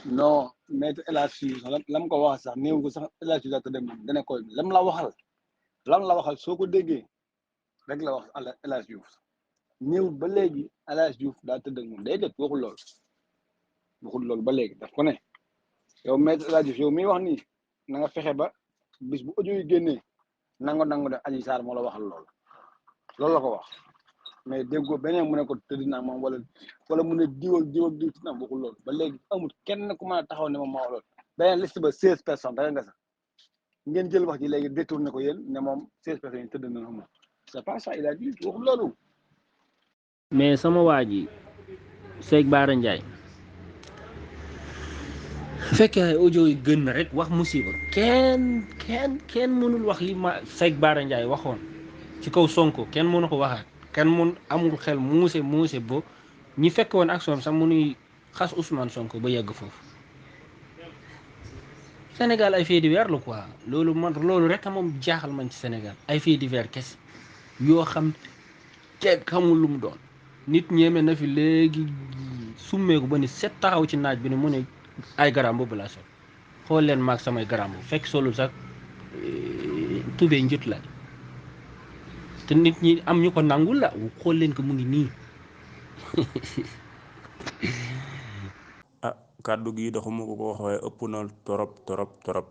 non maître El Hadj Diouf lam ko wax sax néew ko sax El Hadj Diouf daa tëdd moom dana ko lam la waxal soo ko déggee rek la wax El Hadj Diouf néew ba léegi El Hadj Diouf daa tëdd ak moom déedéet waxul loolu ba léegi daf ko ne yow maître El Hadj Diouf yow miy wax nii na nga fexe ba bis bu audio yi génnee nangu de Adji Sarr moo la waxal loolu la ko wax mais déggoo beneen mu ne ko tëdd naa moom wala mu ne diw tëdd naa waxul loolu ba léegi amul kenn ku mën a taxaw ne moom moo wax loolu beneen liste ba 16 personnes da nga sax ngeen jël wax ji léegi détourné ko yéen ne moom 16 personnes yi tëdd na moom c'est pas ça il a dit waxul loolu. mais sama waa ji Cheikh Bara Ndiaye fekkee ay audio yi gën na rek wax musiba kenn mënul wax li ma Cheikh Bara Ndiaye waxoon ci kaw Sonko kenn mënu ko waxaat kenn mun amul xel muuse bo ñi fekk woon action bi sax mënuy xas Ousmane Sonko ba yegg foofu Sénégal ay faits divers la quoi loolu rek moom jaaxal man ci Sénégal ay faits divers kese yoo xam kenn xamul lu mu doon nit ñeeme na fi léegi summeeku ba ni set taxaw ci naaj bi ne mu ne ay garam boobu laa sol xool leen maag samay garam boobu fekk solul sax tubee njët la te nit ñi am ñu ko nangul la xool leen ko mu ngi nii kàddu gi doxuma ko wax waaye ëpp na torop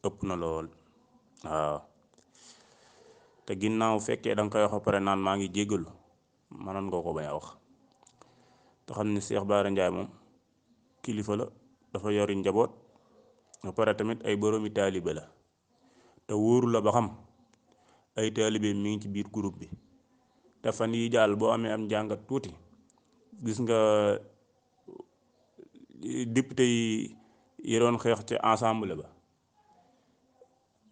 ëpp na lool waaw te ginnaaw fekkee da nga koy wax ba pare naan maa ngi jéggalu mënoon nga ko bañ a wax te xam ne Cheikh Bara Ndiaye moom kilifa la dafa yori njaboot ba pare tamit ay boroomi taalibe la te wóoru la ba xam ay taalibe mi ngi ci biir groupe bi te fan yi jàll boo amee am njàngat tuuti gis nga député yi doon xeex ci ensemble ba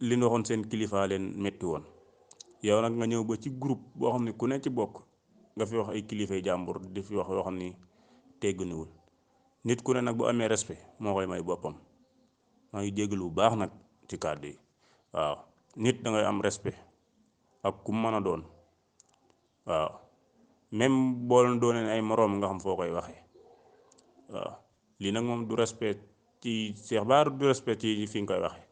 li ñu waxoon seen kilifa leen metti woon yow nag nga ñëw ba ci groupe boo xam ne ku ne ci bokk nga fi wax ay kilifay jàmbur di fi wax yoo xam ni teggunuwul nit ku ne nag bu amee respect moo koy may boppam maa ngi jéggalu bu baax nag ci kàddu yi waaw nit da ngay am respect ak ku mën a doon waaw même boo leen doonee ay moroom nga xam foo koy waxee waaw lii nag moom du respect ci Cheikh Bara du respect ci fi nga koy waxee